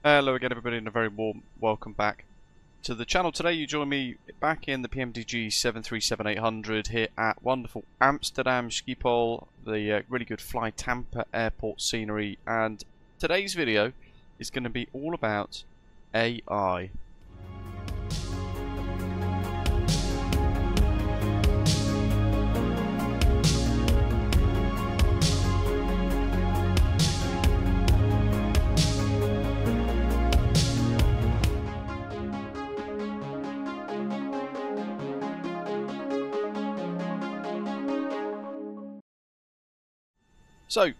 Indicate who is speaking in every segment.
Speaker 1: Hello again everybody and a very warm welcome back to the channel. Today you join me back in the PMDG 737-800 here at wonderful Amsterdam Schiphol, the really good Fly Tampa airport scenery, and today's video is going to be all about AI. So,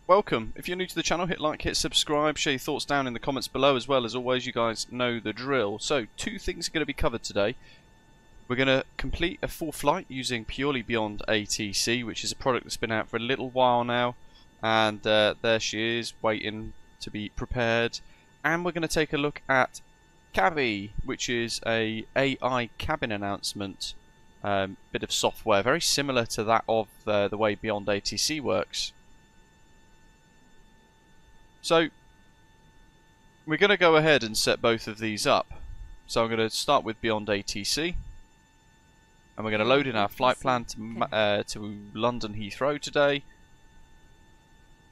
Speaker 1: welcome. If you're new to the channel, hit like, hit subscribe, share your thoughts down in the comments below as well. As always, you guys know the drill. So, two things are going to be covered today. We're going to complete a full flight using purely BeyondATC, which is a product that's been out for a little while now. And there she is, waiting to be prepared. And we're going to take a look at Cabby, which is a AI cabin announcement. Bit of software, very similar to that of the way BeyondATC works. So, we're going to go ahead and set both of these up. So I'm going to start with BeyondATC, and we're going to load in our flight plan to London Heathrow today,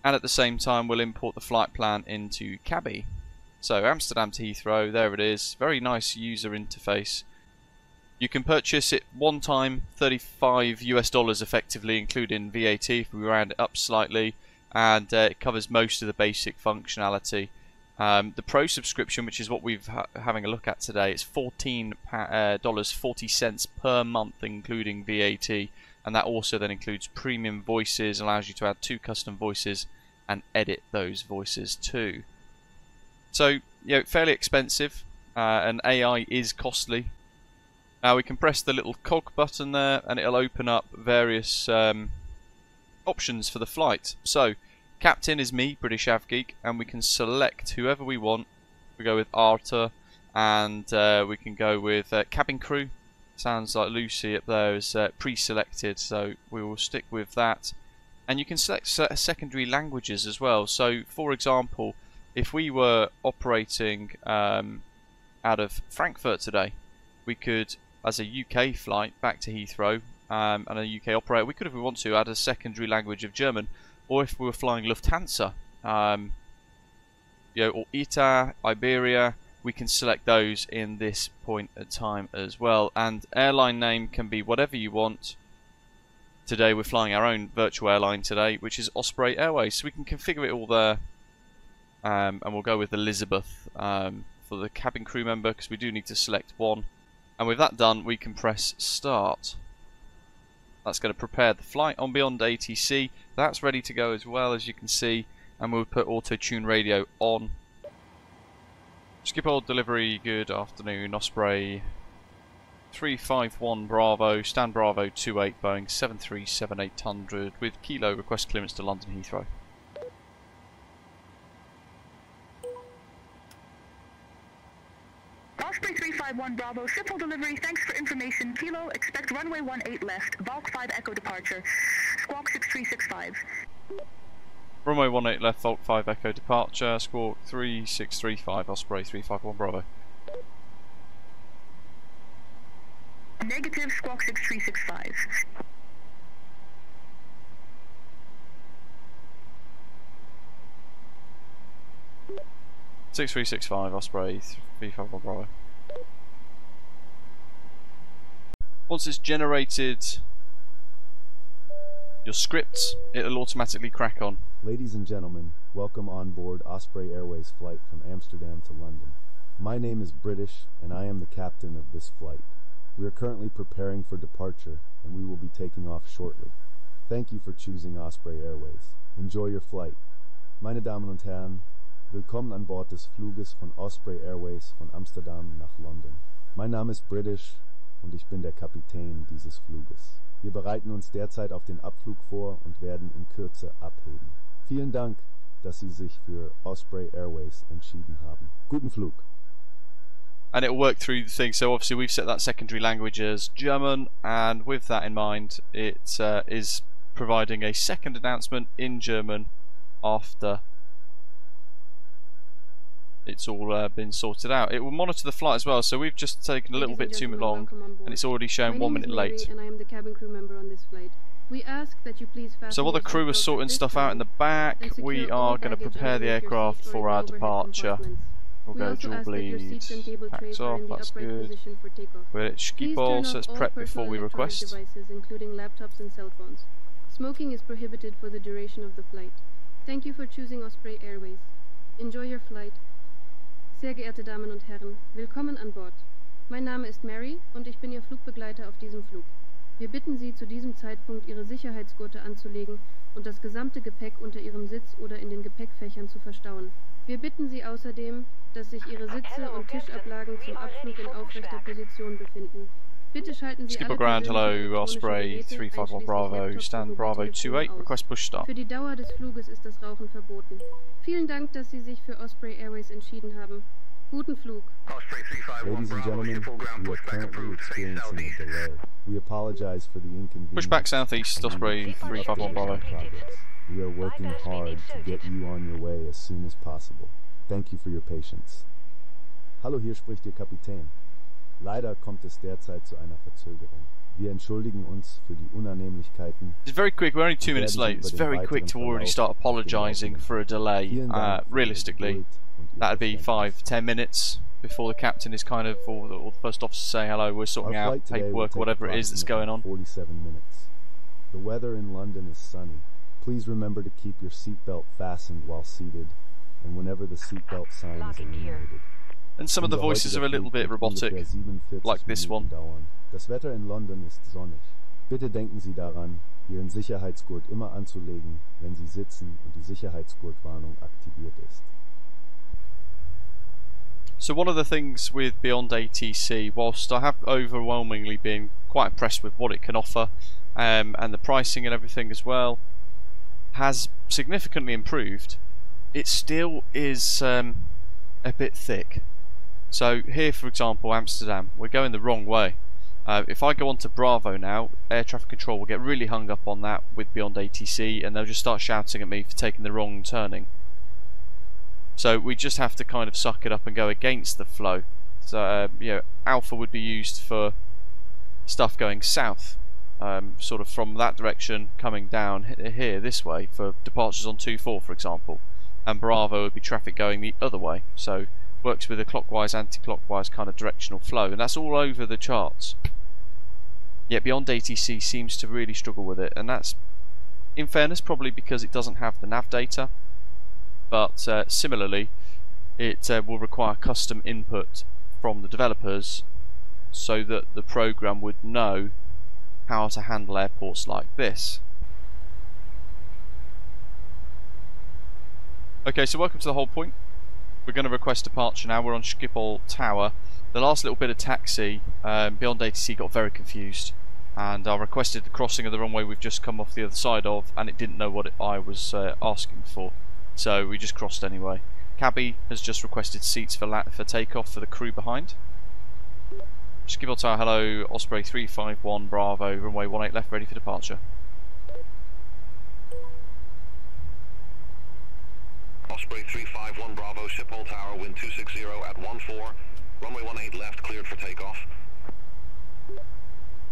Speaker 1: and at the same time we'll import the flight plan into Cabby. So Amsterdam to Heathrow, there it is, very nice user interface. You can purchase it one time, $35 effectively, including VAT if we round it up slightly. And it covers most of the basic functionality. The Pro subscription, which is what we've having a look at today, is $14.40 per month, including VAT, and that also then includes premium voices, allows you to add 2 custom voices and edit those voices too. So, you know, fairly expensive, and AI is costly. Now we can press the little cog button there, and it'll open up various options for the flight. So, captain is me, British Av Geek, and we can select whoever we want. We go with Arthur, and we can go with cabin crew. Sounds like Lucy up there is pre-selected, so we will stick with that. And you can select secondary languages as well. So, for example, if we were operating out of Frankfurt today, we could, as a UK flight back to Heathrow, and a UK operator, we could, if we want to, add a secondary language of German. Or if we were flying Lufthansa, you know, or ITA, Iberia, we can select those in this point of time as well. And airline name can be whatever you want. Today we're flying our own virtual airline today, which is Osprey Airways. So we can configure it all there, and we'll go with Elizabeth for the cabin crew member, because we do need to select one. And with that done, we can press start. That's going to prepare the flight on BeyondATC. That's ready to go as well, as you can see. And we'll put auto tune radio on. Schiphol delivery, good afternoon, Osprey 351 Bravo, stand Bravo 28 Boeing 737-800 with Kilo, request clearance to London Heathrow.
Speaker 2: Osprey 351 Bravo, Schiphol delivery, thanks for information. Kilo, expect runway 18 left, Valk 5 Echo departure, squawk 6365.
Speaker 1: Runway 18 left, Valk 5 Echo departure, squawk 3635, Osprey 351 Bravo.
Speaker 2: Negative, squawk 6365.
Speaker 1: Six 365 Osprey 351 Bravo. Once it's generated your scripts, it'll automatically crack on.
Speaker 3: Ladies and gentlemen, welcome on board Osprey Airways flight from Amsterdam to London. My name is British, and I am the captain of this flight. We are currently preparing for departure, and we will be taking off shortly. Thank you for choosing Osprey Airways. Enjoy your flight. Meine Damen und Herren, willkommen an Bord des Fluges von Osprey Airways von Amsterdam nach London. Mein Name ist British und ich bin der Kapitän dieses Fluges. Wir bereiten uns derzeit auf den Abflug vor und werden in Kürze abheben. Vielen Dank, dass Sie sich für Osprey Airways entschieden haben. Guten Flug.
Speaker 1: And it'll work through the thing. So obviously we've set that secondary language as German, and with that in mind, it is providing a second announcement in German after it's all been sorted out. It will monitor the flight as well, so we've just taken a little bit too long, and it's already showing 1 minute late.
Speaker 4: And I am the cabin crew member on this flight. We ask that you please fasten
Speaker 1: So while the crew are sorting stuff out in the back, we are going to prepare the aircraft for our departure. We'll go dual bleed, packs off, that's good. We're at Schiphol, so let's prep before we request.
Speaker 4: Devices, including laptops and cell phones. Smoking is prohibited for the duration of the flight. Thank you for choosing Osprey Airways. Enjoy your flight. Sehr geehrte Damen und Herren, willkommen an Bord. Mein Name ist Mary und ich bin Ihr Flugbegleiter auf diesem Flug. Wir bitten Sie zu diesem Zeitpunkt Ihre Sicherheitsgurte anzulegen und das gesamte Gepäck unter Ihrem Sitz oder in den Gepäckfächern zu verstauen. Wir bitten Sie außerdem, dass sich Ihre Sitze und Tischablagen zum Abflug in aufrechter Position befinden. Bitte schalten Sie alle
Speaker 1: Ground, hello, Osprey 351 Bravo, stand Bravo 28, request push start.
Speaker 4: Für die Dauer des Fluges ist das Rauchen verboten. Vielen Dank, dass Sie sich für Osprey Airways entschieden haben. Guten Flug.
Speaker 3: Ladies and gentlemen, we are currently experiencing a delay. We apologize for the inconvenience.
Speaker 1: Push back southeast, Osprey 351 Bravo.
Speaker 3: We are working hard to get you on your way as soon as possible. Thank you for your patience. Hallo, hier spricht Ihr Kapitän. Leider kommt es derzeit zu einer Verzögerung. Wir entschuldigen uns für die Unannehmlichkeiten.
Speaker 1: It's very quick, we're only 2 minutes late. It's very quick to already start apologising for a delay. Realistically, that'd be 5-10 minutes before the captain is kind of, or the first officer say hello, we're sorting out paperwork, whatever it is that's going on.
Speaker 3: 47 minutes. The weather in London is sunny. Please remember to keep your seatbelt fastened while seated, and whenever the seatbelt sign is illuminated.
Speaker 1: And some of the voices are a little bit robotic, like this one.
Speaker 3: Das Wetter in London ist sonnig. Bitte denken Sie daran, Ihren Sicherheitsgurt immer anzulegen, wenn Sie sitzen und die Sicherheitsgurtwarnung aktiviert ist.
Speaker 1: So one of the things with BeyondATC, whilst I have overwhelmingly been quite impressed with what it can offer, and the pricing and everything as well, has significantly improved, it still is a bit thick. So here, for example, Amsterdam, we're going the wrong way. If I go on to Bravo now, air traffic control will get really hung up on that with BeyondATC, and they'll just start shouting at me for taking the wrong turning. So we just have to kind of suck it up and go against the flow. So you know, Alpha would be used for stuff going south, sort of from that direction coming down here this way for departures on 24, for example, and Bravo would be traffic going the other way. So works with a clockwise, anti-clockwise kind of directional flow, and that's all over the charts. Yet BeyondATC seems to really struggle with it, and that's, in fairness, probably because it doesn't have the nav data. But similarly, it will require custom input from the developers so that the program would know how to handle airports like this. Okay, so welcome to the whole point. We're going to request departure now. We're on Schiphol Tower. The last little bit of taxi, BeyondATC got very confused, and I requested the crossing of the runway we've just come off the other side of, and it didn't know what I was asking for. So we just crossed anyway. Cabby has just requested seats for takeoff for the crew behind. Schiphol Tower, hello, Osprey 351 Bravo, runway 18 left, ready for departure.
Speaker 5: Osprey 351 Bravo, Schiphol Tower, wind 260 at 14, runway 18 left, cleared for takeoff.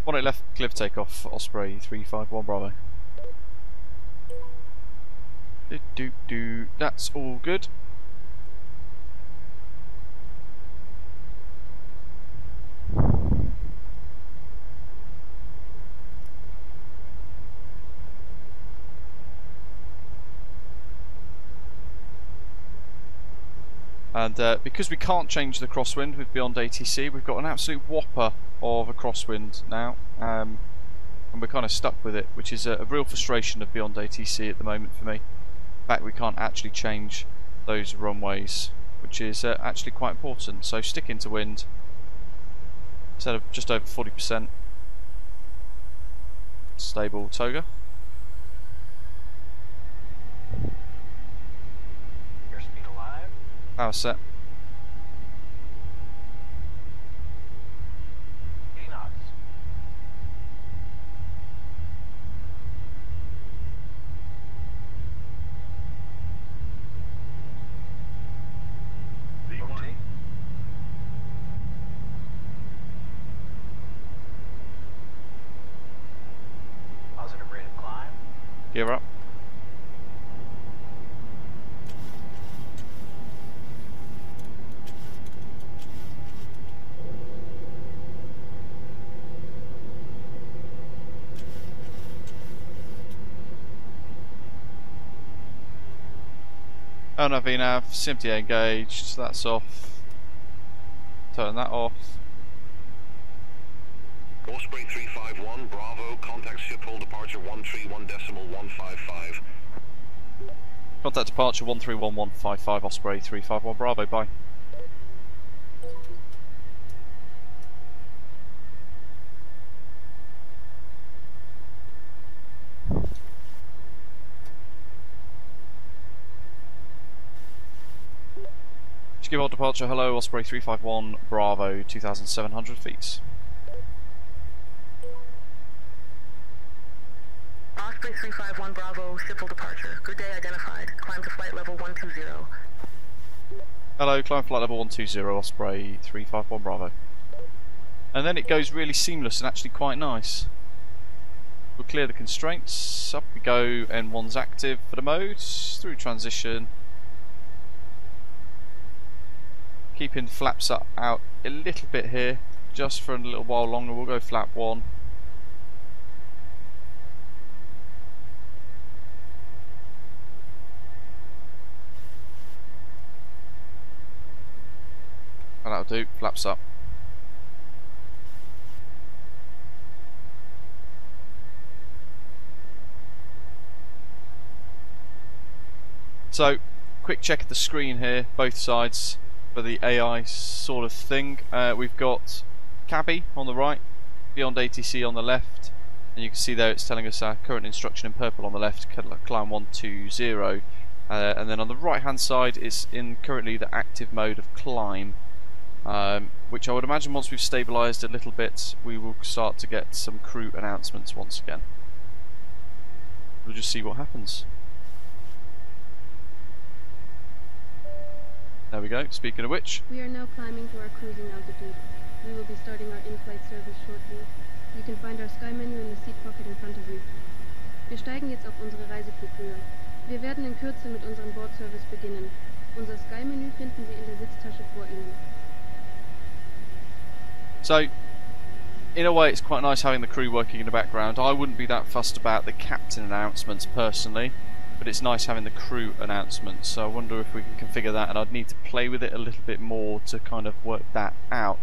Speaker 1: 18 left, cleared for takeoff, Osprey 351 Bravo. That's all good. And because we can't change the crosswind with BeyondATC, we've got an absolute whopper of a crosswind now, and we're kind of stuck with it, which is a real frustration of BeyondATC at the moment for me. In fact, we can't actually change those runways, which is actually quite important. So stick into wind instead of just over 40%. Stable toga.
Speaker 6: Airspeed alive.
Speaker 1: Power set.
Speaker 6: 80 knots.
Speaker 1: Gear up. Oh no, VNAV, SIMTA engaged, so that's off. Turn that off.
Speaker 5: Osprey 351, Bravo, contact Schiphol departure 131.155.
Speaker 1: Contact departure 131.155, Osprey 351, Bravo, bye. Schiphol departure, hello, Osprey 351, Bravo, 2,700 feet.
Speaker 2: Osprey 351 Bravo, Schiphol departure. Good day identified. Climb to flight level 120.
Speaker 1: Hello, climb flight level 120, Osprey 351 Bravo. And then it goes really seamless and actually quite nice. We'll clear the constraints. Up we go, N1's active for the modes. Through transition. Keeping flaps up out a little bit here. Just for a little while longer, we'll go flap 1. And that'll do, flaps up. So, quick check of the screen here, both sides, for the AI sort of thing. We've got Cabby on the right, BeyondATC on the left, and you can see there it's telling us our current instruction in purple on the left, climb 120. And then on the right hand side is in currently the active mode of climb. Which I would imagine once we've stabilised a little bit we will start to get some crew announcements once again. We'll just see what happens. There we go, speaking of which.
Speaker 4: We are now climbing to our cruising altitude. We will be starting our in-flight service shortly. You can find our Sky menu in the seat pocket in front of you. Wir steigen jetzt auf unsere Reiseflughöhe. Wir werden in Kürze mit unserem Bordservice beginnen. Unser Sky Menü finden Sie in der Sitztasche vor Ihnen.
Speaker 1: So, in a way it's quite nice having the crew working in the background. I wouldn't be that fussed about the captain announcements personally, but it's nice having the crew announcements. So I wonder if we can configure that, and I'd need to play with it a little bit more to kind of work that out.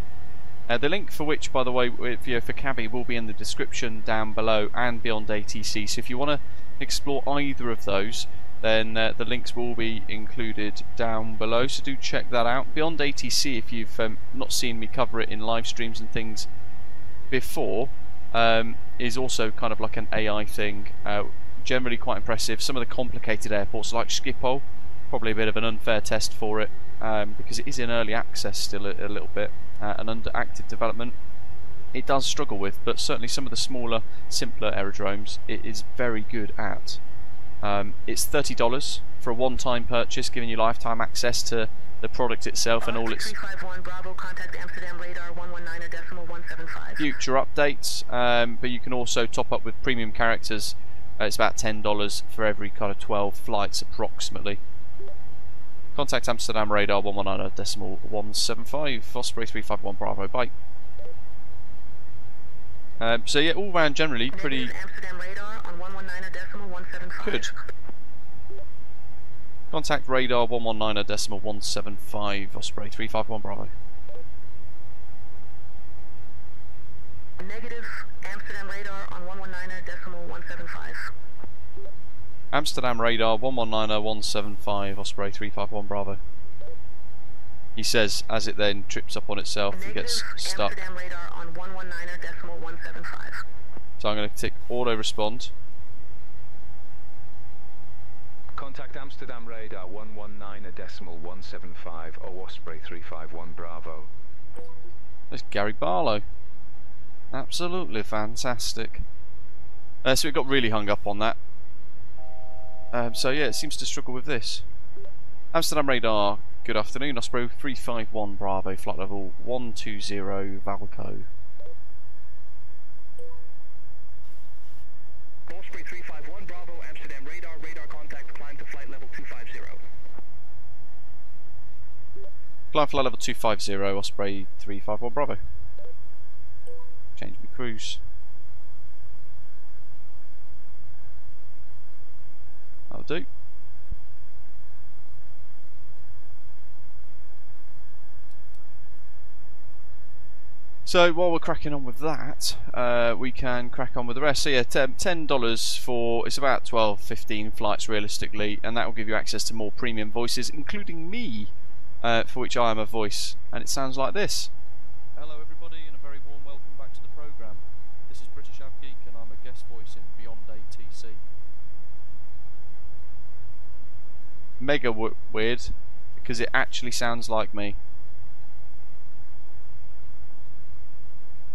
Speaker 1: The link for which, by the way, for Cabby will be in the description down below and BeyondATC. So if you want to explore either of those, then the links will be included down below, so do check that out. BeyondATC, if you've not seen me cover it in live streams and things before, is also kind of like an AI thing, generally quite impressive. Some of the complicated airports like Schiphol, probably a bit of an unfair test for it, because it is in early access still a little bit, and under active development it does struggle with, but certainly some of the smaller, simpler aerodromes it is very good at. It's $30 for a one-time purchase, giving you lifetime access to the product itself and all its
Speaker 2: Bravo, contact Amsterdam radar 119.175.
Speaker 1: future updates, but you can also top up with premium characters. It's about $10 for every kind of 12 flights approximately. Contact Amsterdam radar 119.175, Osprey 351 Bravo, bye. So yeah, all round generally pretty
Speaker 2: Amsterdam radar on 119.175.
Speaker 1: good. Contact radar 119.175, Osprey 351 Bravo.
Speaker 2: Negative Amsterdam radar on 119.175.
Speaker 1: Amsterdam radar 119.175, Osprey 351 Bravo. He says as it then trips up on itself and gets stuck.
Speaker 2: Amsterdam radar on 119.175.
Speaker 1: So I'm going to tick auto respond.
Speaker 7: Contact Amsterdam radar 119.175, Osprey 351 Bravo.
Speaker 1: There's Gary Barlow. Absolutely fantastic. So we got really hung up on that. So yeah, it seems to struggle with this. Amsterdam radar, good afternoon, Osprey 351 Bravo, flight level 120 Valco.
Speaker 5: Osprey 351 Bravo, Amsterdam
Speaker 1: Climb flight level 250, Osprey 351 Bravo. Change my cruise. That'll do. So while we're cracking on with that, we can crack on with the rest. So yeah, $10 for, it's about 12-15 flights realistically, and that will give you access to more premium voices, including me, for which I am a voice, and it sounds like this. Hello everybody, and a very warm welcome back to the programme. This is British Av Geek, and I'm a guest voice in BeyondATC. Mega weird, because it actually sounds like me.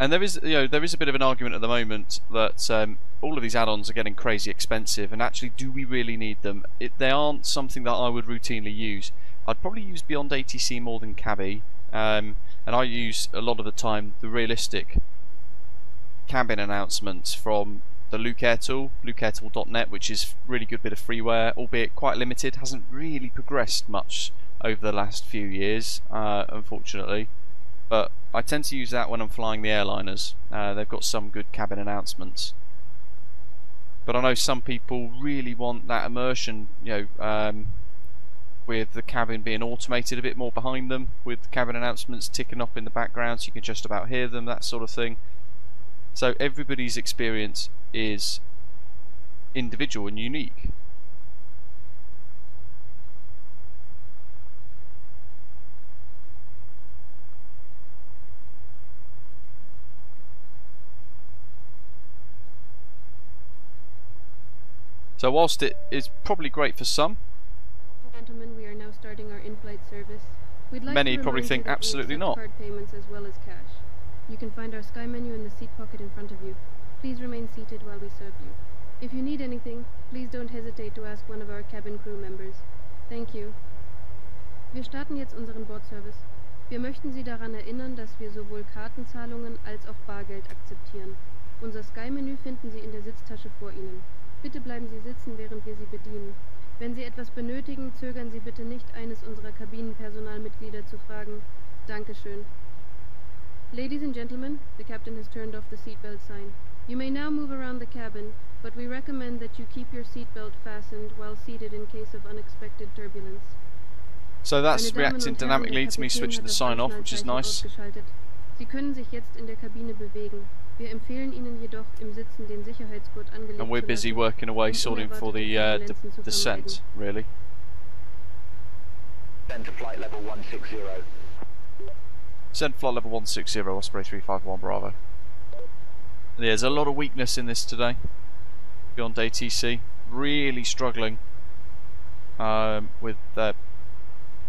Speaker 1: And there is a bit of an argument at the moment that all of these add-ons are getting crazy expensive, and actually, do we really need them? They aren't something that I would routinely use. I'd probably use BeyondATC more than Cabby, and I use a lot of the time the realistic cabin announcements from the Luke Air tool, lukeairtool.net, which is a really good bit of freeware, albeit quite limited, hasn't really progressed much over the last few years, unfortunately. But I tend to use that when I'm flying the airliners. They've got some good cabin announcements. But I know some people really want that immersion, with the cabin being automated a bit more behind them, with the cabin announcements ticking up in the background so you can just about hear them, that sort of thing. So everybody's experience is individual and unique. So whilst it is probably great for some,
Speaker 4: Gentlemen, we are now starting our in-flight service. We'd like
Speaker 1: many
Speaker 4: to
Speaker 1: probably
Speaker 4: remind
Speaker 1: think
Speaker 4: you that
Speaker 1: absolutely
Speaker 4: we accept
Speaker 1: not.
Speaker 4: card payments as well as cash. You can find our Sky menu in the seat pocket in front of you. Please remain seated while we serve you. If you need anything, please don't hesitate to ask one of our cabin crew members. Thank you. Wir starten jetzt unseren Bordservice. Wir möchten Sie daran erinnern, dass wir sowohl Kartenzahlungen als auch Bargeld akzeptieren. Unser Sky-Menü finden Sie in der Sitztasche vor Ihnen. Bitte bleiben Sie sitzen, während wir Sie bedienen. Wenn Sie etwas benötigen, zögern Sie bitte nicht, eines unserer Kabinenpersonalmitglieder zu fragen. Dankeschön. Ladies and gentlemen, the captain has turned off the seatbelt sign. You may now move around the cabin, but we recommend that you keep your seatbelt fastened while seated in case of unexpected turbulence.
Speaker 1: So that's reacting dynamically to me switching the sign off, which is nice.
Speaker 4: Sie können sich jetzt in der Kabine bewegen. Wir empfehlen Ihnen jedoch, im Sitzen den Sicherheitsgurt angelegt
Speaker 1: And we're busy working away, sorting for the descent, really.
Speaker 5: Then to flight level 160.
Speaker 1: Send flight level 160, Osprey 351 Bravo. There's a lot of weakness in this today. BeyondATC really struggling with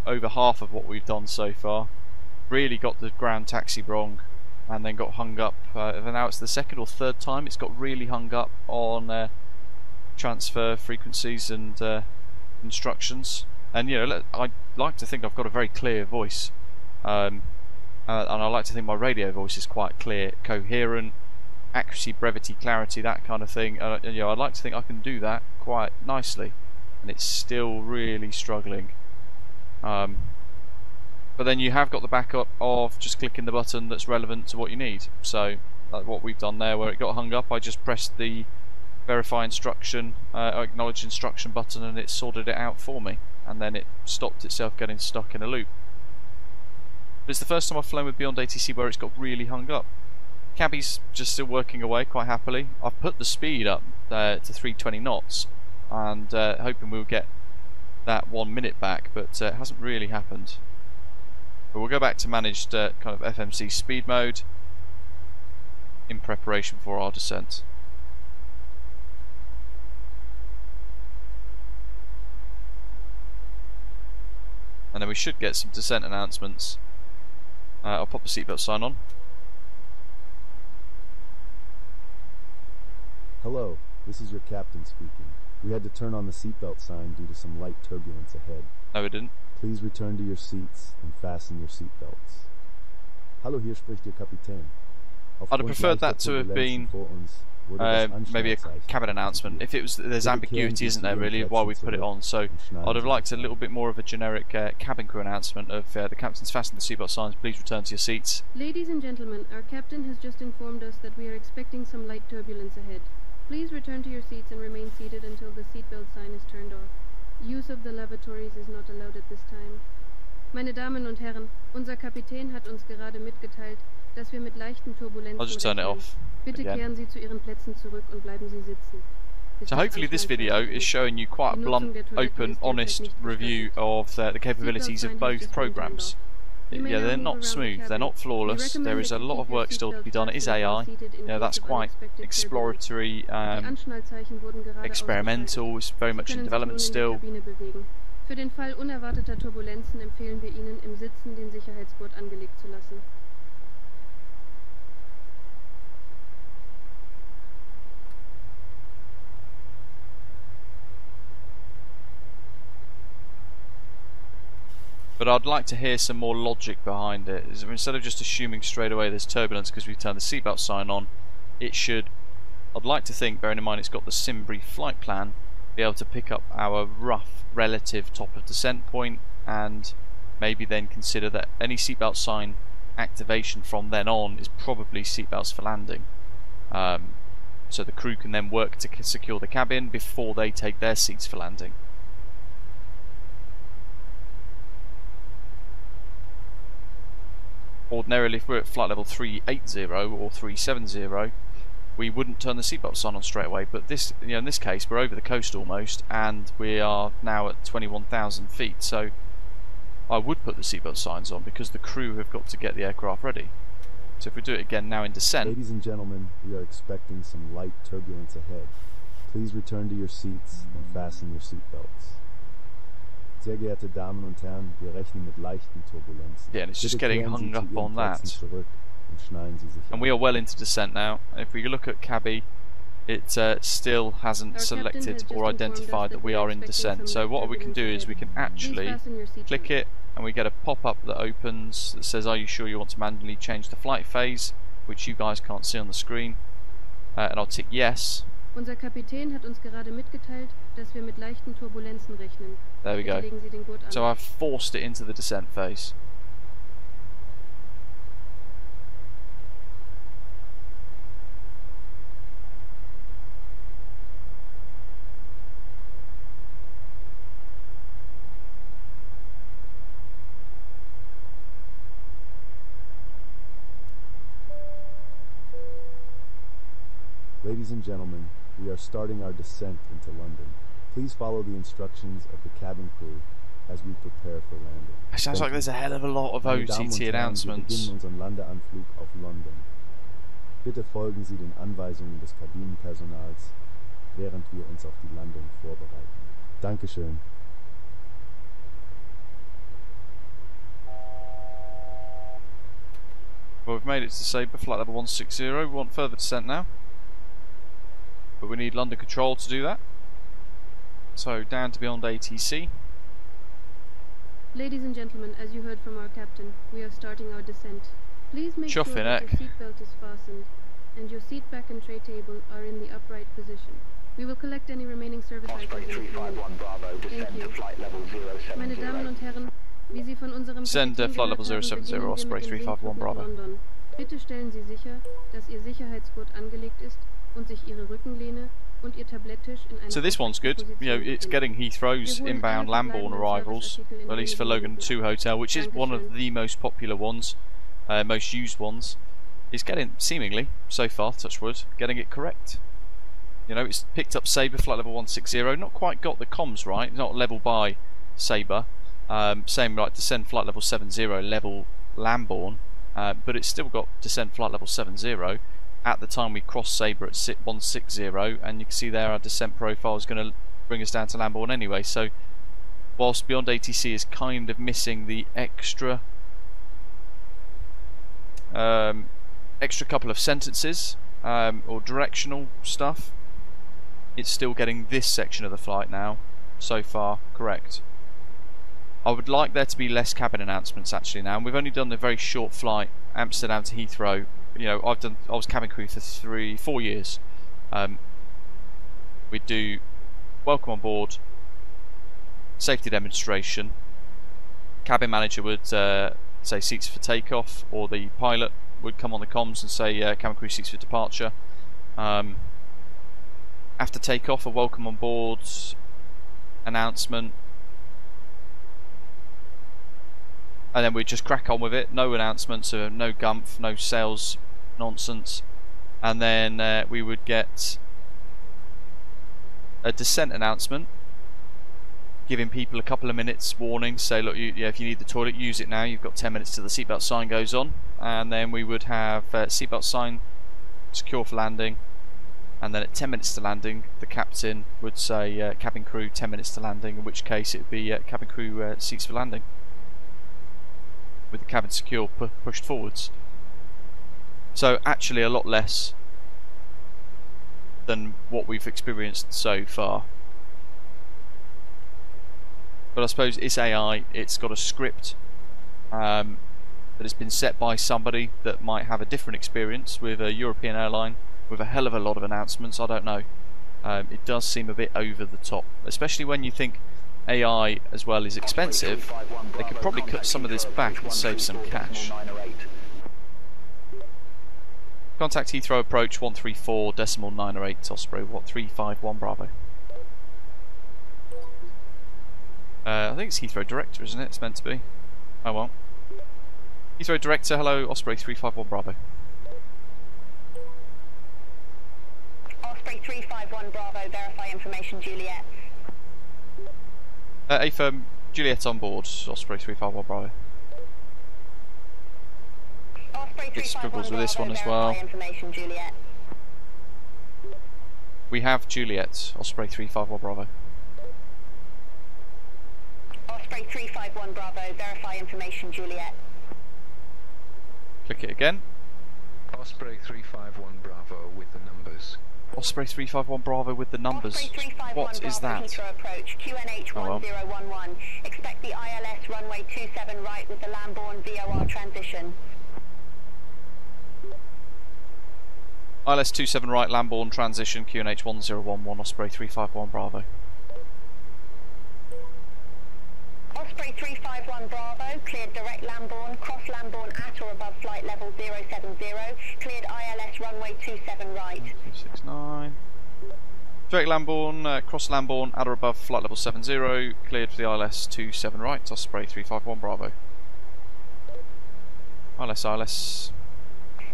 Speaker 1: over half of what we've done so far. Really got the ground taxi wrong, and then got hung up. Now it's the second or third time it's got really hung up on transfer frequencies and instructions. And I like to think I've got a very clear voice, and I like to think my radio voice is quite clear, coherent, accuracy, brevity, clarity, that kind of thing. I'd like to think I can do that quite nicely, and it's still really struggling. But then you have got the backup of just clicking the button that's relevant to what you need. So like what we've done there, where it got hung up, I just pressed the verify instruction, acknowledge instruction button, and it sorted it out for me, and then it stopped itself getting stuck in a loop. But it's the first time I've flown with BeyondATC where it's got really hung up. Cabby's just still working away quite happily. I've put the speed up to 320 knots, and hoping we'll get that 1 minute back, but it hasn't really happened. But we'll go back to managed kind of FMC speed mode in preparation for our descent. And then we should get some descent announcements. I'll pop the seatbelt sign on.
Speaker 3: Hello, this is your captain speaking. We had to turn on the seatbelt sign due to some light turbulence ahead.
Speaker 1: No, we didn't.
Speaker 3: Please return to your seats and fasten your seatbelts. Hallo, hier spricht Ihr Kapitän.
Speaker 1: I'd have preferred that to have been maybe a cabin announcement. If it was, there's ambiguity, isn't there, really, of why we put it on. So I'd have liked a little bit more of a generic cabin crew announcement of the captain's fastened the seatbelt signs, please return to your seats.
Speaker 4: Ladies and gentlemen, our captain has just informed us that we are expecting some light turbulence ahead. Please return to your seats and remain seated until the seatbelt sign is turned off. Use of the lavatories is not allowed at this time. Meine Damen und Herren, unser Kapitän hat uns gerade mitgeteilt, dass wir mit leichten Turbulenzen
Speaker 1: I'll just turn it off.
Speaker 4: Bitte kehren Sie zu Ihren Plätzen zurück und bleiben Sie sitzen.
Speaker 1: So hopefully this video is showing you quite a blunt, open, honest review of the capabilities of both programs. Yeah, they're not smooth, they're not flawless, there is a lot of work still to be done. It is AI, that's quite exploratory, experimental, it's very much in development still.
Speaker 4: Für den Fall unerwarteter Turbulenzen empfehlen wir Ihnen, im Sitzen den Sicherheitsgurt angelegt zu lassen.
Speaker 1: But I'd like to hear some more logic behind it. Instead of just assuming straight away there's turbulence because we've turned the seatbelt sign on, it should, I'd like to think, bearing in mind it's got the Simbrief flight plan, be able to pick up our rough relative top of descent point and maybe then consider that any seatbelt sign activation from then on is probably seatbelts for landing. So the crew can then work to secure the cabin before they take their seats for landing. Ordinarily, if we're at flight level 380 or 370, we wouldn't turn the seatbelt sign on straight away. But this, in this case, we're over the coast almost, and we are now at 21,000 feet. So I would put the seatbelt signs on because the crew have got to get the aircraft ready. So if we do it again now in descent.
Speaker 3: Ladies and gentlemen, we are expecting some light turbulence ahead. Please return to your seats and fasten your seatbelts. Sehr geehrte Damen und Herren, wir rechnen mit leichten Turbulenzen.
Speaker 1: Yeah, and it's just getting hung up on that. And we are well into descent now. And if we look at Cabby, it still hasn't selected or identified that we are in descent. So what we can do is we can actually click it and we get a pop-up that opens that says, are you sure you want to manually change the flight phase, which you guys can't see on the screen. And I'll tick yes.
Speaker 4: Unser Kapitän hat uns gerade mitgeteilt, dass wir mit leichten Turbulenzen rechnen.
Speaker 1: There we go.
Speaker 4: Legen Sie den Gurt an.
Speaker 1: So I've forced it into the descent phase.
Speaker 3: Ladies and gentlemen, we are starting our descent into London. Please follow the instructions of the cabin crew as we prepare for landing.
Speaker 1: It sounds like there's a hell of a lot of OTT announcements.
Speaker 3: Wir beginnen unseren Landeanflug auf London. Bitte folgen Sie den Anweisungen des Kabinenpersonals, während wir uns auf die Landung vorbereiten. Dankeschön.
Speaker 1: Well, we've made it to Sabre, flight level 160. We want further descent now. But we need London control to do that. So down to BeyondATC.
Speaker 4: Ladies and gentlemen, as you heard from our captain, we are starting our descent. Please make sure that your seatbelt is fastened and your seat back and tray table are in the upright position. We will collect any remaining service items in a few minutes. Thank you. Meine Damen und Herren, wie Sie von unserem
Speaker 1: Send flight level 070 Osprey 351 Bravo.
Speaker 4: London. Bitte stellen Sie sicher, dass Ihr Sicherheitsgurt angelegt ist und sich Ihre Rückenlehne und Ihr Tabletttisch in einer.
Speaker 1: So this one's good. It's getting Heathrow's inbound Lambourne arrivals, at least for Logan 2 Hotel, which is one of the most popular ones, most used ones. It's getting, seemingly, so far, touch wood, getting it correct. It's picked up Sabre flight level 160, not quite got the comms right, not level by Sabre. Same like descend flight level 70 level Lambourne, but it's still got descend flight level 70 at the time we crossed Sabre at 160, and you can see there our descent profile is going to bring us down to Lambourne anyway. So whilst BeyondATC is kind of missing the extra couple of sentences or directional stuff, it's still getting this section of the flight now so far correct. I would like there to be less cabin announcements actually now, and we've only done a very short flight, Amsterdam to Heathrow. I was cabin crew for 4 years, We'd do welcome on board, safety demonstration. Cabin manager would say seats for takeoff, or the pilot would come on the comms and say cabin crew seats for departure. After takeoff, a welcome on board announcement, and then we'd just crack on with it. No announcements, no gumph, no sales nonsense. And then we would get a descent announcement, giving people a couple of minutes warning, say look, if you need the toilet, use it now, you've got 10 minutes till the seatbelt sign goes on. And then we would have seatbelt sign, secure for landing, and then at 10 minutes to landing the captain would say cabin crew 10 minutes to landing, in which case it would be cabin crew seats for landing, with the cabin secure pushed forwards. So actually a lot less than what we've experienced so far. But I suppose it's AI, it's got a script that has been set by somebody that might have a different experience with a European airline with a hell of a lot of announcements. I don't know. It does seem a bit over the top, especially when you think AI as well is expensive. They could probably cut some of this back and save some cash. Contact Heathrow approach 134.908 Osprey 351 Bravo. I think it's Heathrow Director, isn't it? It's meant to be. Oh well. Heathrow Director, hello, Osprey 351 Bravo.
Speaker 2: Osprey 351 Bravo, verify information, Juliet.
Speaker 1: Affirm, Juliet on board, Osprey 351 Bravo.
Speaker 2: Osprey 351
Speaker 1: It struggles with this one as well.
Speaker 2: Information, Juliet.
Speaker 1: We have Juliet, Osprey 351 Bravo.
Speaker 2: Osprey 351 Bravo, verify information, Juliet.
Speaker 1: Click it again.
Speaker 7: Osprey 351 Bravo with the numbers.
Speaker 1: Osprey 351 Bravo with the numbers.
Speaker 2: Osprey 351
Speaker 1: What
Speaker 2: Bravo,
Speaker 1: is that?
Speaker 2: Heathrow approach, QNH 1011. Expect the ILS runway 27 right with the Lambourne VOR transition.
Speaker 1: ILS 27 right, Lambourne transition, QNH 1011, Osprey 351 Bravo.
Speaker 2: Osprey 351 Bravo, cleared direct Lambourne, cross Lambourne at or above flight level 070, cleared ILS runway 27 right.
Speaker 1: 269. Direct Lambourne, cross Lambourne at or above flight level 70, cleared for the ILS 27 right, Osprey 351 Bravo. ILS.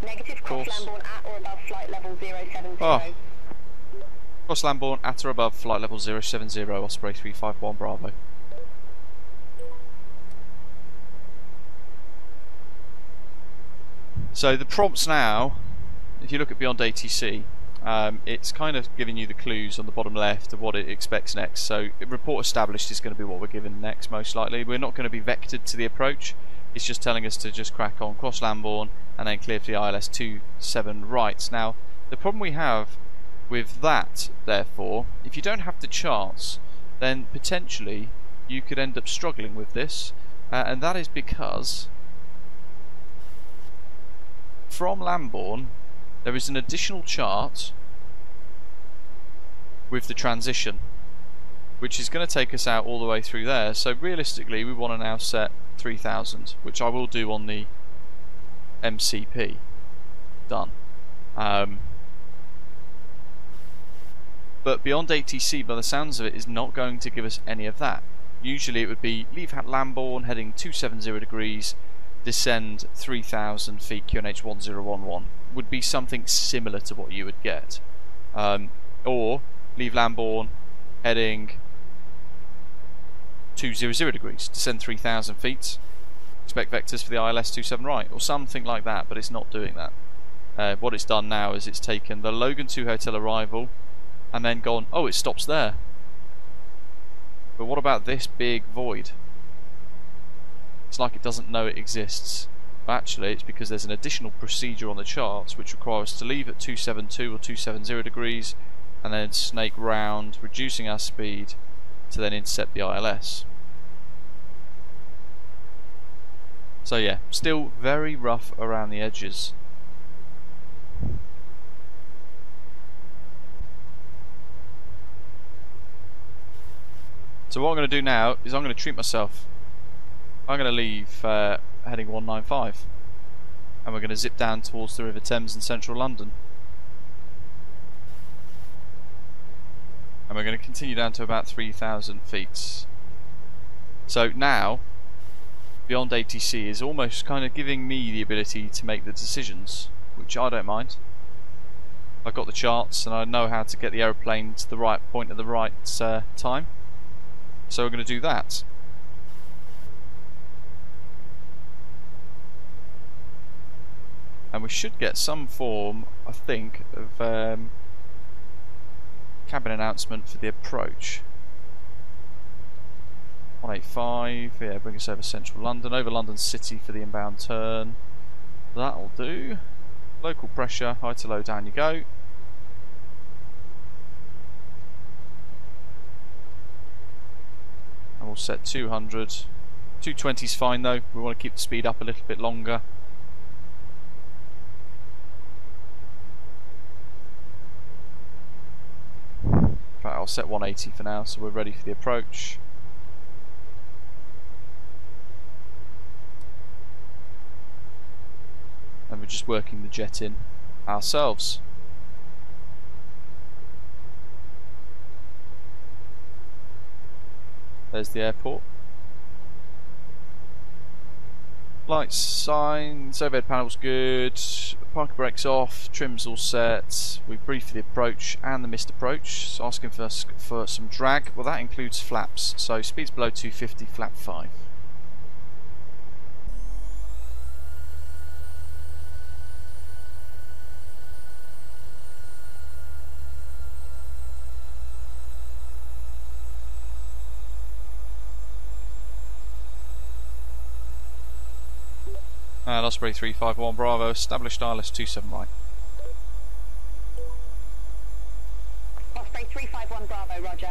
Speaker 2: Negative, cross Lambourne at or above flight level 070.
Speaker 1: Oh. Cross Lambourne at or above flight level 070, Osprey 351 Bravo. So the prompts now, if you look at BeyondATC, it's kind of giving you the clues on the bottom left of what it expects next. So report established is going to be what we're given next, most likely. We're not going to be vectored to the approach. It's just telling us to just crack on, cross Lambourne, and then clear for the ILS 27 right. Now, the problem we have with that, therefore, if you don't have the charts, then potentially you could end up struggling with this, and that is because from Lambourne there is an additional chart with the transition, which is going to take us out all the way through there. So realistically we want to now set 3000, which I will do on the MCP. Done. But BeyondATC, by the sounds of it, is not going to give us any of that. Usually it would be leave Lambourne heading 270 degrees, descend 3000 feet, QNH 1011. Would be something similar to what you would get. Or leave Lambourne heading 200 degrees, descend 3000 feet, expect vectors for the ILS 27 right, or something like that, but it's not doing that. What it's done now is it's taken the Logan 2 hotel arrival and then gone, oh, it stops there. But what about this big void? It's like it doesn't know it exists. But actually, it's because there's an additional procedure on the charts which requires us to leave at 272 or 270 degrees and then snake round, reducing our speed to then intercept the ILS. So yeah, still very rough around the edges. So what I'm going to do now is I'm going to treat myself. I'm going to leave heading 195, and we're going to zip down towards the River Thames in central London. And we're going to continue down to about 3,000 feet. So now, BeyondATC is almost kind of giving me the ability to make the decisions, which I don't mind. I've got the charts and I know how to get the aeroplane to the right point at the right time. So we're going to do that. And we should get some form, I think, of cabin announcement for the approach. 185, yeah, bring us over central London, over London City for the inbound turn. That'll do. Local pressure, high to low, down you go. And we'll set 200. 220 is fine though, we want to keep the speed up a little bit longer. In fact, I'll set 180 for now, so we're ready for the approach. And we're just working the jet in ourselves. There's the airport. Lights, signs, overhead panel's good, parking brakes off, trim's all set. We briefed the approach and the missed approach. It's asking for us for some drag. Well, that includes flaps, so speeds below 250, flap 5. And Osprey 351 Bravo, established ILS 27 right.
Speaker 2: Osprey 351 Bravo, roger.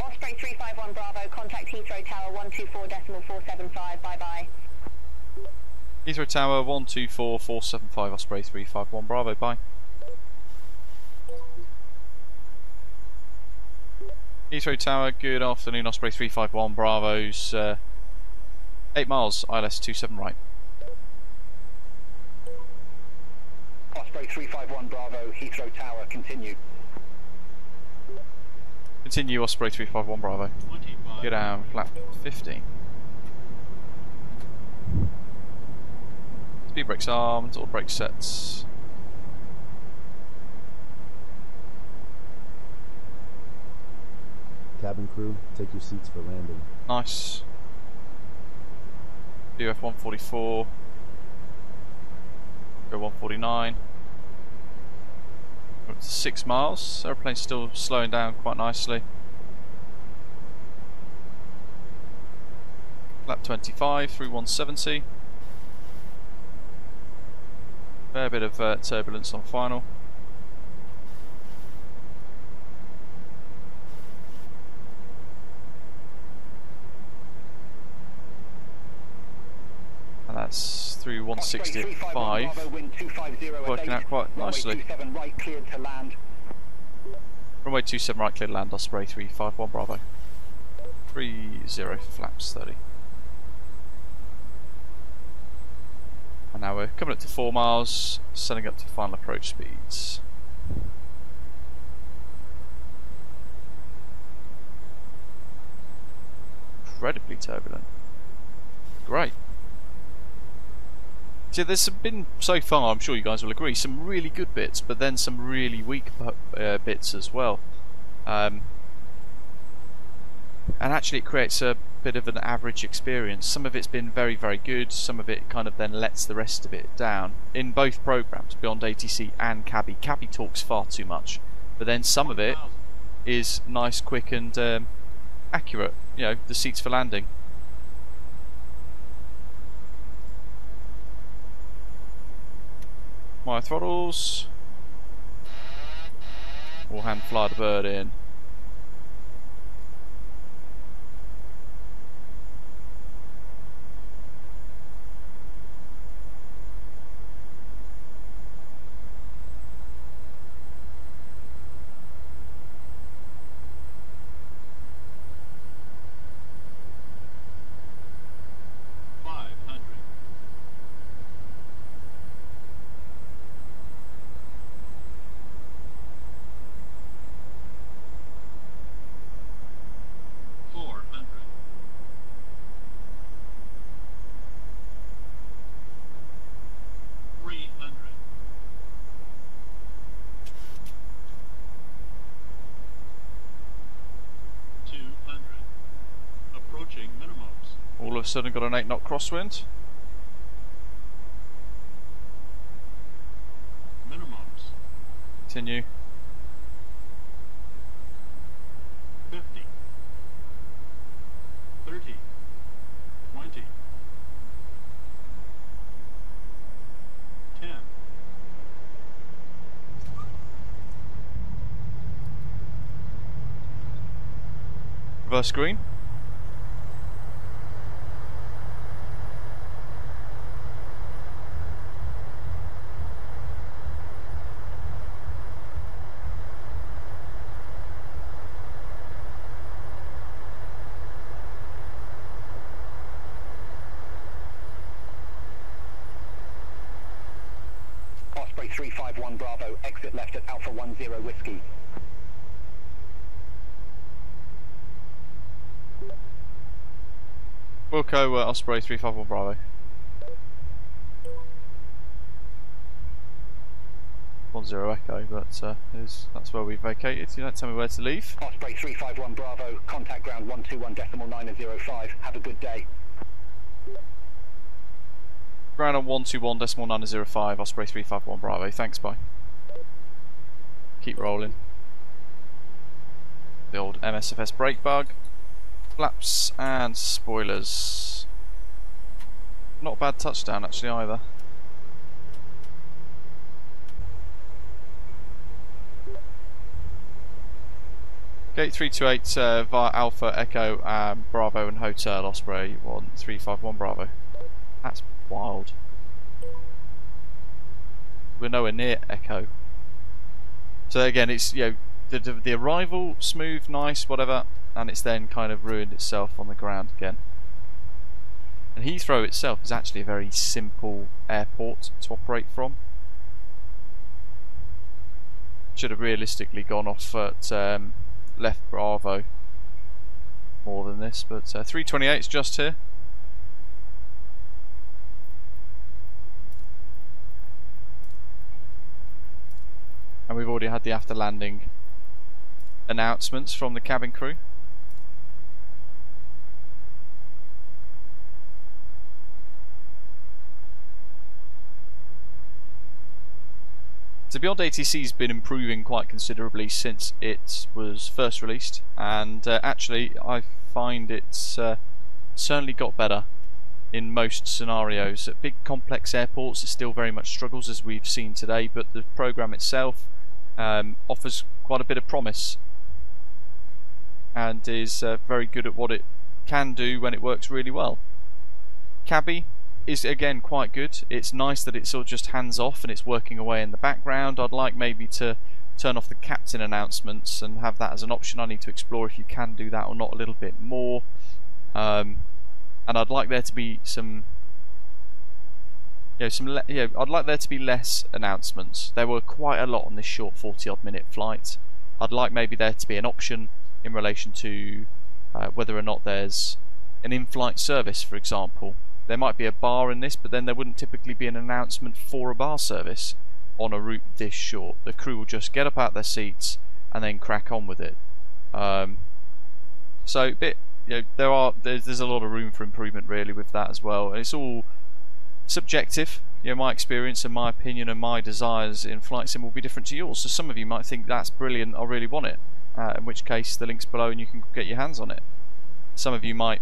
Speaker 2: Osprey 351 Bravo, contact Heathrow Tower 124.475, bye-bye.
Speaker 1: Heathrow Tower 124.475, Osprey 351 Bravo, bye. Heathrow Tower, good afternoon, Osprey 351 Bravo's 8 miles, ILS 27 right.
Speaker 5: Osprey 351 Bravo, Heathrow Tower, continue.
Speaker 1: Continue, Osprey 351 Bravo. Go down, flap 15. Speed brakes armed, all brake sets.
Speaker 3: Cabin crew, take your seats for landing.
Speaker 1: Nice. VF 144. Go 149. We're up to 6 miles. Aeroplane's still slowing down quite nicely. Lap 25 through 170. Fair bit of turbulence on final. And that's through 165. Working out quite nicely. Runway 27 right, clear to land, Osprey 351 Bravo. 30 for flaps 30. And now we're coming up to 4 miles, setting up to final approach speeds. Incredibly turbulent. Great. So there's been, so far, I'm sure you guys will agree, some really good bits, but then some really weak bits as well. and actually it creates a bit of an average experience. Some of it's been very, very good, some of it kind of then lets the rest of it down. In both programs, BeyondATC and Cabby. Cabby talks far too much, but then some of it is nice, quick and accurate. You know, the seats for landing. My throttles. All hand fly the bird in. All of a sudden got an 8 knot crosswind.
Speaker 8: Minimums.
Speaker 1: Continue.
Speaker 8: 50. 30. 20. 10.
Speaker 1: Reverse green.
Speaker 5: Osprey 351 Bravo, exit left at Alpha 10 Whiskey.
Speaker 1: Wilco, Osprey 351 Bravo. 10 Echo, but that's where we vacated. You don't tell me where to leave.
Speaker 5: Osprey 351 Bravo, contact ground 121.905. Have a good day.
Speaker 1: Ground on 121.905, Osprey 351 Bravo. Thanks, bye. Keep rolling. The old MSFS brake bug. Flaps and spoilers. Not a bad touchdown actually either. Gate 328 via Alpha, Echo, Bravo and Hotel, Osprey 1351 Bravo. That's wild. We're nowhere near Echo. So again, it's, you know, the arrival smooth, nice, whatever, and it's then kind of ruined itself on the ground again. And Heathrow itself is actually a very simple airport to operate from. Should have realistically gone off at left Bravo more than this, but 328 is just here. And we've already had the after landing announcements from the cabin crew. So BeyondATC has been improving quite considerably since it was first released, and actually I find it's certainly got better in most scenarios. At big complex airports it still very much struggles, as we've seen today, but the program itself offers quite a bit of promise and is very good at what it can do when it works really well. Cabby is again quite good. It's nice that it's all just hands off and it's working away in the background. I'd like maybe to turn off the captain announcements and have that as an option. I need to explore if you can do that or not a little bit more. And I'd like there to be some, I'd like there to be less announcements. There were quite a lot on this short 40-odd minute flight. I'd like maybe there to be an option in relation to whether or not there's an in-flight service, for example. There might be a bar in this, but then there wouldn't typically be an announcement for a bar service on a route this short. The crew will just get up out their seats and then crack on with it. So So there's a lot of room for improvement really with that as well. And it's all subjective. My experience and my opinion and my desires in flight sim will be different to yours. So some of you might think that's brilliant, I really want it. In which case the link's below and you can get your hands on it. Some of you might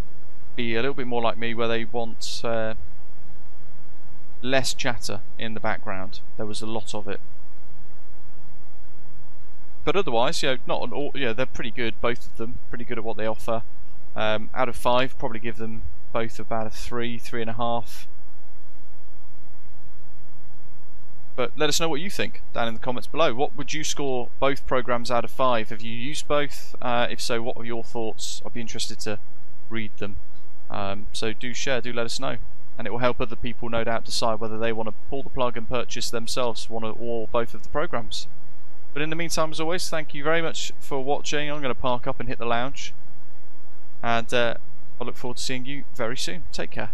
Speaker 1: be a little bit more like me, where they want less chatter in the background. There was a lot of it. But otherwise, not all, they're pretty good, both of them, pretty good at what they offer. Out of 5, probably give them both about a 3, 3.5. But let us know what you think down in the comments below. What would you score both programs out of 5? Have you used both? If so, what are your thoughts? I'd be interested to read them. So do share, do let us know. And it will help other people, no doubt, decide whether they want to pull the plug and purchase themselves one or both of the programs. But in the meantime, as always, thank you very much for watching. I'm going to park up and hit the lounge. And I look forward to seeing you very soon. Take care.